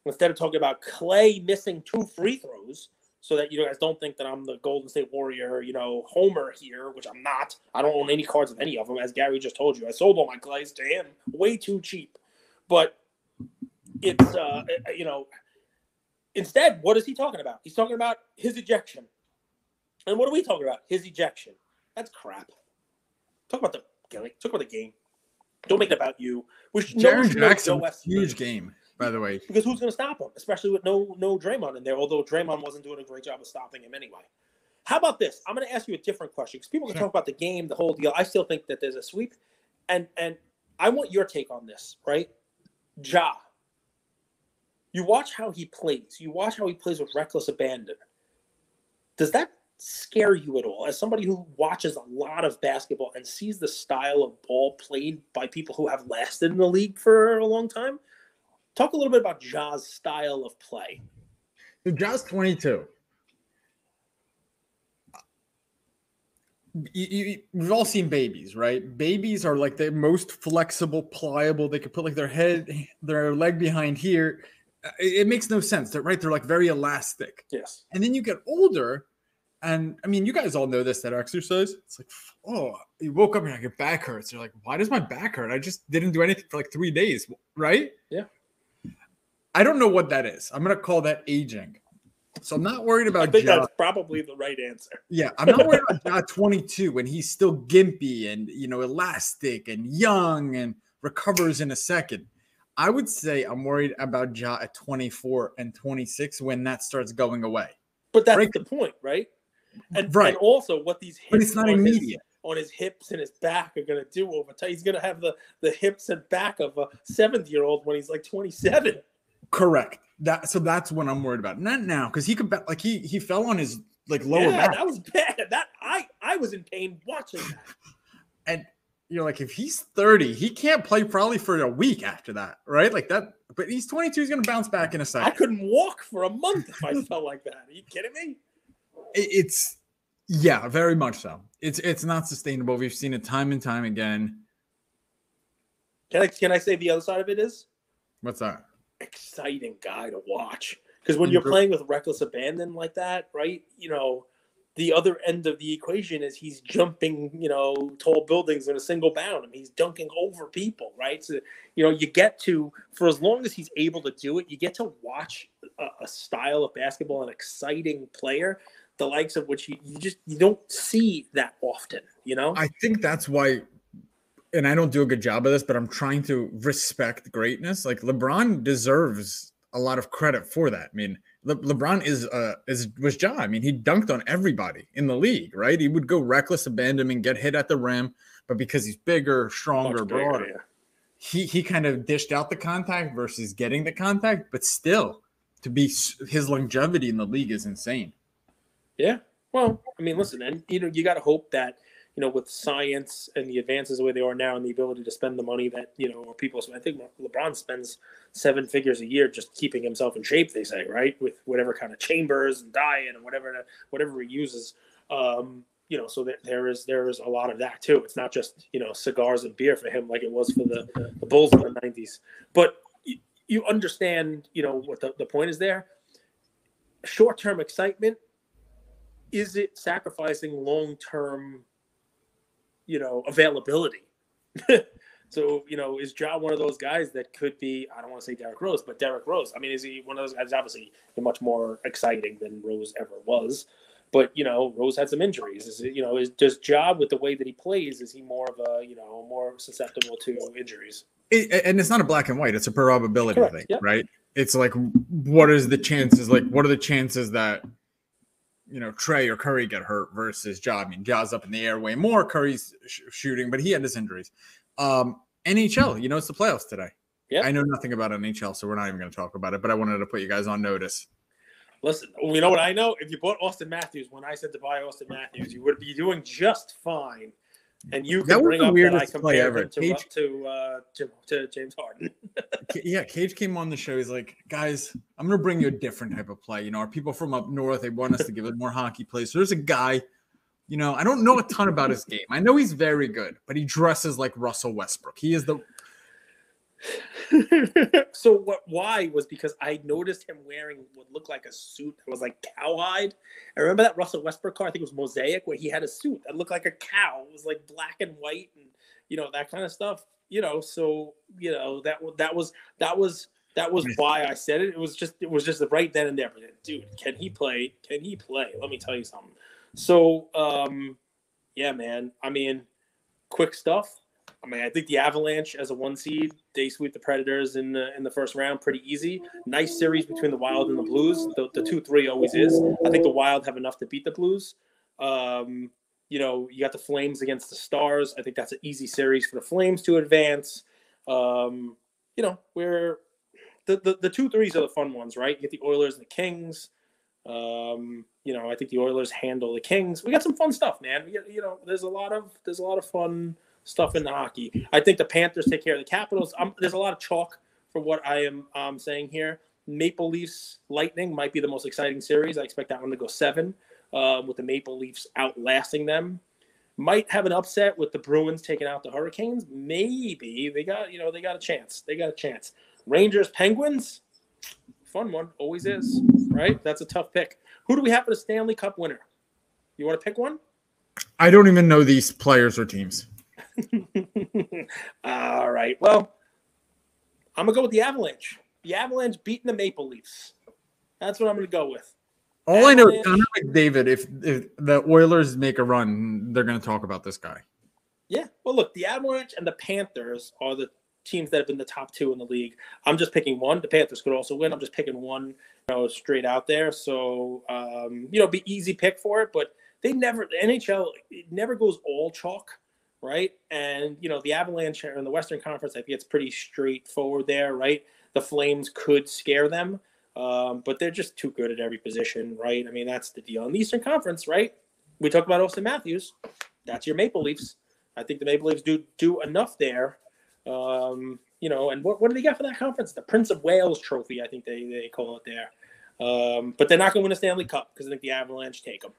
Speaker 2: instead of talking about Clay missing 2 free throws, so that you guys don't think that I'm the Golden State Warrior, homer here, which I'm not. I don't own any cards of any of them, as Gary just told you. I sold all my Clays to him way too cheap. But it's, instead, what is he talking about? He's talking about his ejection. And what are we talking about? His ejection. That's crap. Talk about the game. Don't make it about you.
Speaker 1: Jaren Jackson, huge game, by the way.
Speaker 2: Because who's going to stop him? Especially with no Draymond in there, although Draymond wasn't doing a great job of stopping him anyway. How about this? I'm going to ask you a different question because people can talk about the game, the whole deal. I still think that there's a sweep. And I want your take on this, right? Ja. You watch how he plays. You watch how he plays with reckless abandon. Does that scare you at all? As somebody who watches a lot of basketball and sees the style of ball played by people who have lasted in the league for a long time, talk a little bit about Ja's style of play.
Speaker 1: So Ja's 22. We've all seen babies, right? Babies are like the most flexible, pliable. They could put like their leg behind here. It makes no sense. They're like very elastic.
Speaker 2: Yes.
Speaker 1: And then you get older, and I mean, you guys all know this, that exercise. It's like, oh, you woke up and your back hurts. You're like, why does my back hurt? I just didn't do anything for like 3 days, right?
Speaker 2: Yeah.
Speaker 1: I don't know what that is. I'm going to call that aging. So I'm not worried about
Speaker 2: I think that's probably the right answer.
Speaker 1: Yeah, I'm not worried about Ja 22 when he's still gimpy and, elastic and young and recovers in a second. I would say I'm worried about Ja at 24 and 26 when that starts going away.
Speaker 2: But that's the point, right? And also what these hips
Speaker 1: but it's not immediate.
Speaker 2: On his hips and his back are going to do over time. He's going to have the hips and back of a 7-year-old when he's like 27.
Speaker 1: Correct. So that's what I'm worried about. Not now, because he could he fell on his lower back.
Speaker 2: That was bad. That I was in pain watching that.
Speaker 1: And you're like, if he's 30, he can't play probably for a week after that, right? Like that. But he's 22. He's going to bounce back in a second.
Speaker 2: I couldn't walk for a month if I felt like that. Are you kidding me?
Speaker 1: It's very much so. It's not sustainable. We've seen it time and time again.
Speaker 2: Can I say the other side of it is?
Speaker 1: What's that?
Speaker 2: Exciting guy to watch, because when you're playing with reckless abandon like that, right? The other end of the equation is he's jumping, tall buildings in a single bound. I mean, he's dunking over people, right? So, you get to, for as long as he's able to do it, you get to watch a style of basketball, an exciting player, the likes of which you don't see that often,
Speaker 1: I think that's why. And I don't do a good job of this, but I'm trying to respect greatness. Like LeBron deserves a lot of credit for that. I mean, LeBron was Ja. I mean, he dunked on everybody in the league, right? He would go reckless abandon and get hit at the rim, but because he's bigger, stronger, broader, he kind of dished out the contact versus getting the contact. But still, to be his longevity in the league is insane.
Speaker 2: Yeah. Well, I mean, listen, and you got to hope that. With science and the advances the way they are now and the ability to spend the money that, people spend. I think LeBron spends 7 figures a year just keeping himself in shape, they say, right? With whatever kind of chambers and diet and whatever he uses. So there is a lot of that too. It's not just, cigars and beer for him like it was for the Bulls in the 90s. But you understand, what the point is there. Short-term excitement, is it sacrificing long-term availability? So, is Ja one of those guys that could be, I don't want to say Derrick Rose, but Derrick Rose? I mean, is he one of those guys? Obviously, much more exciting than Rose ever was. But, Rose had some injuries. Does Ja, with the way that he plays, is he more of a, more susceptible to injuries?
Speaker 1: And it's not a black and white. It's a probability
Speaker 2: Correct.
Speaker 1: thing,
Speaker 2: Yep.
Speaker 1: right? It's like, what are the chances? Like, what are the chances that, Trey or Curry get hurt versus Ja? I mean, Ja's up in the air way more. Curry's shooting, but he had his injuries. NHL, it's the playoffs today.
Speaker 2: Yeah,
Speaker 1: I know nothing about NHL, so we're not even going to talk about it, but I wanted to put you guys on notice.
Speaker 2: Listen, you know what I know? If you bought Austin Matthews when I said to buy Austin Matthews, you would be doing just fine. And you
Speaker 1: That
Speaker 2: can
Speaker 1: was
Speaker 2: bring
Speaker 1: the
Speaker 2: up that I
Speaker 1: weirdest play
Speaker 2: compared
Speaker 1: ever.
Speaker 2: him to James Harden.
Speaker 1: Yeah, Cage came on the show. He's like, guys, I'm gonna bring you a different type of play. You know, our people from up north, they want us to give it more hockey plays. So there's a guy, you know, I don't know a ton about his game. I know he's very good, but he dresses like Russell Westbrook. He is the
Speaker 2: So why was because I noticed him wearing what looked like a suit that was like cowhide. I remember that Russell Westbrook car, I think it was Mosaic, where he had a suit that looked like a cow. It was like black and white and, you know, that kind of stuff, you know. So, you know, that was why I said it. It was just right then and there. But dude, can he play? Let me tell you something. So, yeah, man. I mean, quick stuff. I mean, I think the Avalanche as a 1 seed, they sweep the Predators in the first round pretty easy. Nice series between the Wild and the Blues. The 2-3 always is. I think the Wild have enough to beat the Blues. You know, you got the Flames against the Stars. I think that's an easy series for the Flames to advance. You know, where the 2-3s are the fun ones, right? You get the Oilers and the Kings. You know, I think the Oilers handle the Kings. We got some fun stuff, man. You know, there's a lot of fun stuff in the hockey. I think the Panthers take care of the Capitals. There's a lot of chalk for what I am saying here. Maple Leafs Lightning might be the most exciting series. I expect that one to go 7, with the Maple Leafs outlasting them. Might have an upset with the Bruins taking out the Hurricanes. Maybe they got a chance. Rangers Penguins, fun one, always is, right? That's a tough pick. Who do we have for the Stanley Cup winner? You want to pick one?
Speaker 1: I don't even know these players or teams.
Speaker 2: All right. Well, I'm going to go with the Avalanche. The Avalanche beating the Maple Leafs. That's what I'm going to go with.
Speaker 1: All I know is Connor McDavid, if the Oilers make a run, they're going to talk about this guy.
Speaker 2: Yeah. Well, look, the Avalanche and the Panthers are the teams that have been the top 2 in the league. I'm just picking one. The Panthers could also win. I'm just picking one, you know, straight out there. So, you know, be easy pick for it, but the NHL, it never goes all chalk. Right. And, you know, the Avalanche in the Western Conference, I think it's pretty straightforward there. Right. The Flames could scare them, but they're just too good at every position. Right. I mean, that's the deal. In the Eastern Conference, right. We talked about Austin Matthews. That's your Maple Leafs. I think the Maple Leafs do enough there. You know, and what do they got for that conference? The Prince of Wales Trophy, I think they call it there. But they're not going to win a Stanley Cup because I think the Avalanche take them.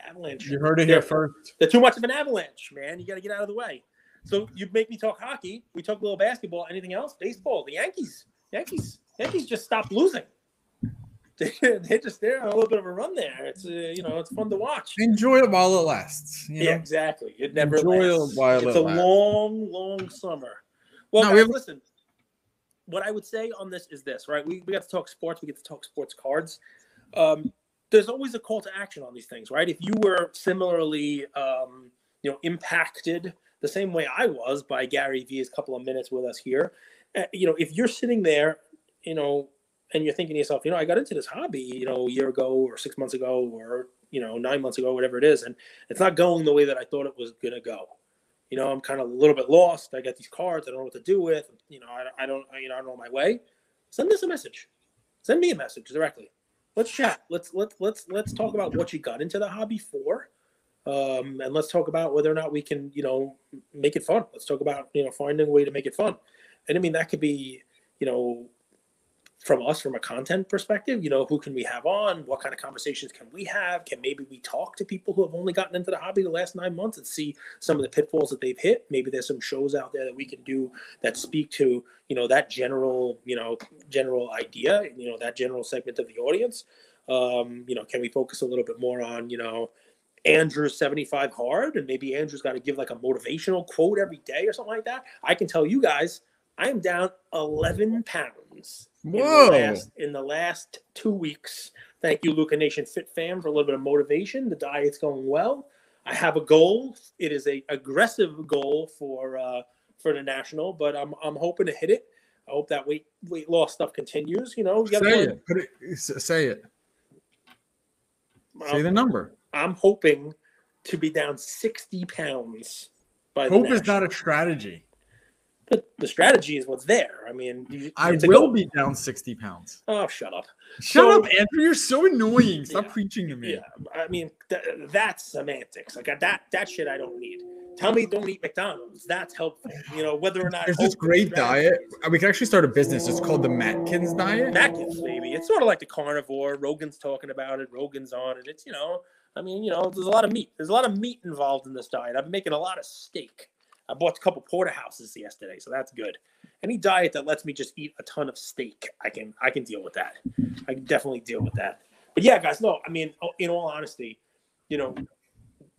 Speaker 2: Avalanche.
Speaker 1: You heard it here first.
Speaker 2: They're too much of an avalanche, man. You got to get out of the way. So you make me talk hockey. We talk a little basketball. Anything else? Baseball. The Yankees just stopped losing. They're on a little bit of a run there. It's you know, it's fun to watch.
Speaker 1: Enjoy it while it lasts. You know?
Speaker 2: Exactly. It never
Speaker 1: Enjoy
Speaker 2: lasts.
Speaker 1: It while
Speaker 2: it's
Speaker 1: it
Speaker 2: a
Speaker 1: lasts.
Speaker 2: long summer. Well, guys, listen. What I would say on this is this, right? We got to talk sports. We get to talk sports cards. There's always a call to action on these things, right? If you were similarly, you know, impacted the same way I was by Gary Vee's couple of minutes with us here, you know, if you're sitting there, you know, and you're thinking to yourself, you know, I got into this hobby, you know, a year ago or 6 months ago or, you know, 9 months ago, whatever it is, and it's not going the way that I thought it was going to go. You know, I'm kind of a little bit lost. I got these cards. I don't know what to do with. You know, I don't know my way. Send us a message. Send me a message directly. Let's chat. Let's talk about what you got into the hobby for, and let's talk about whether or not we can, you know, make it fun. Let's talk about, you know, finding a way to make it fun. And I mean, that could be, you know, from us, from a content perspective, you know, who can we have on? What kind of conversations can we have? Can maybe we talk to people who have only gotten into the hobby the last 9 months and see some of the pitfalls that they've hit? Maybe there's some shows out there that we can do that speak to, you know, that general idea, you know, that general segment of the audience. You know, can we focus a little bit more on, you know, Andrew's 75 hard, and maybe Andrew's got to give like a motivational quote every day or something like that. I can tell you guys, I am down 11 pounds.
Speaker 1: Whoa!
Speaker 2: In the last 2 weeks. Thank you, Luca Nation Fit Fam, for a little bit of motivation. The diet's going well. I have a goal. It is a aggressive goal for the national, but I'm hoping to hit it. I hope that weight loss stuff continues. You know,
Speaker 1: say it. Say the number.
Speaker 2: I'm hoping to be down 60 pounds by the
Speaker 1: Hope
Speaker 2: national.
Speaker 1: is not a strategy.
Speaker 2: But the strategy is what's there. I mean,
Speaker 1: I will be down 60 pounds.
Speaker 2: Oh, shut up.
Speaker 1: Shut up, Andrew. You're so annoying. Stop preaching to me.
Speaker 2: Yeah, I mean, that's semantics. Like that shit I don't need. tell me don't eat McDonald's. That's helpful. Whether or not
Speaker 1: there's this great diet. We can actually start a business. It's called the Matkins diet.
Speaker 2: Matkins, baby. It's sort of like the carnivore. Rogan's talking about it. Rogan's on it. It's, there's a lot of meat. There's a lot of meat involved in this diet. I'm making a lot of steak. I bought a couple porterhouses yesterday, so that's good. Any diet that lets me just eat a ton of steak, I can deal with that. I can definitely deal with that. But yeah, guys, no, I mean, in all honesty,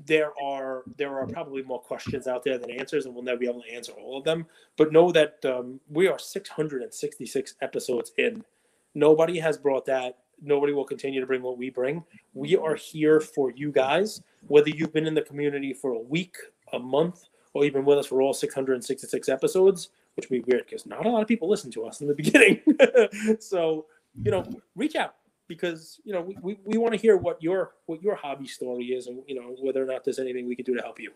Speaker 2: there are probably more questions out there than answers, and we'll never be able to answer all of them. But know that we are 666 episodes in. Nobody has brought that. Nobody will continue to bring what we bring. We are here for you guys, whether you've been in the community for a week, a month, or you've been with us for all 666 episodes, which would be weird because not a lot of people listen to us in the beginning. So, reach out. Because we want to hear what your hobby story is, and whether or not there's anything we can do to help you.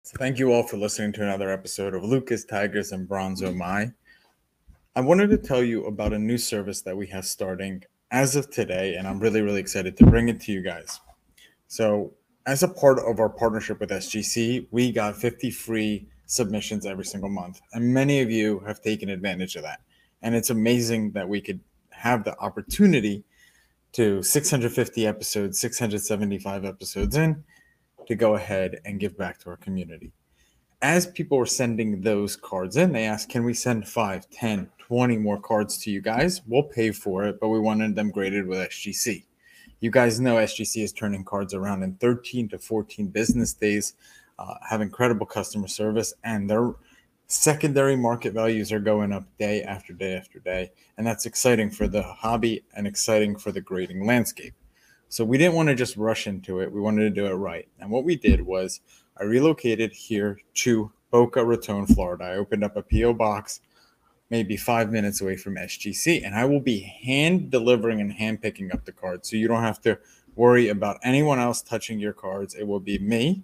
Speaker 1: So thank you all for listening to another episode of Lucas, Tigers, and Bronzo My. I wanted to tell you about a new service that we have starting as of today, and I'm really, really excited to bring it to you guys. So as a part of our partnership with SGC, we got 50 free submissions every single month, and many of you have taken advantage of that. And it's amazing that we could have the opportunity to 650 episodes, 675 episodes in, to go ahead and give back to our community. As people were sending those cards in, they asked, can we send 5, 10, 20 more cards to you guys? We'll pay for it, but we wanted them graded with SGC. You guys know SGC is turning cards around in 13 to 14 business days, have incredible customer service, and their secondary market values are going up day after day after day. And that's exciting for the hobby and exciting for the grading landscape. So we didn't want to just rush into it. We wanted to do it right. And what we did was I relocated here to Boca Raton, Florida. I opened up a P.O. box maybe 5 minutes away from SGC, and I will be hand delivering and hand picking up the cards. So you don't have to worry about anyone else touching your cards. It will be me,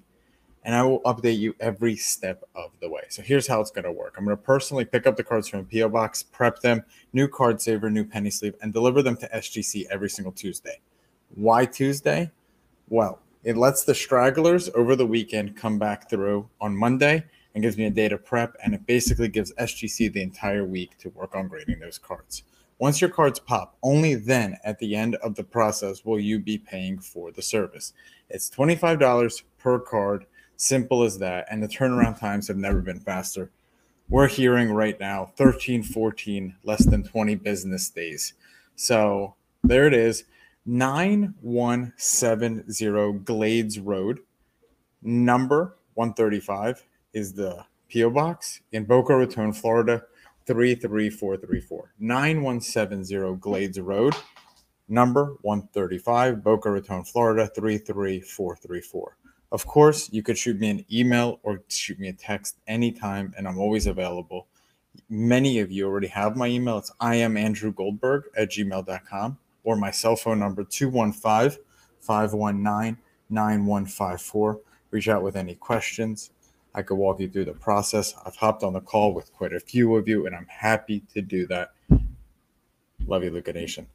Speaker 1: and I will update you every step of the way. So here's how it's going to work. I'm going to personally pick up the cards from a P.O. box, prep them, new card saver, new penny sleeve, and deliver them to SGC every single Tuesday. Why Tuesday? Well, it lets the stragglers over the weekend come back through on Monday and gives me a day to prep, and it basically gives SGC the entire week to work on grading those cards. Once your cards pop, only then at the end of the process will you be paying for the service. It's $25 per card, simple as that, and the turnaround times have never been faster. We're hearing right now 13, 14, less than 20 business days. So there it is, 9170 Glades Road, number 135 is the P.O. Box in Boca Raton, Florida, 33434. 9170 Glades Road, number 135, Boca Raton, Florida, 33434. Of course, you could shoot me an email or shoot me a text anytime, and I'm always available. Many of you already have my email. It's iamandrewgoldberg@gmail.com, or my cell phone number, 215-519-9154. Reach out with any questions. I could walk you through the process. I've hopped on the call with quite a few of you, and I'm happy to do that. Love you, Luca Nation.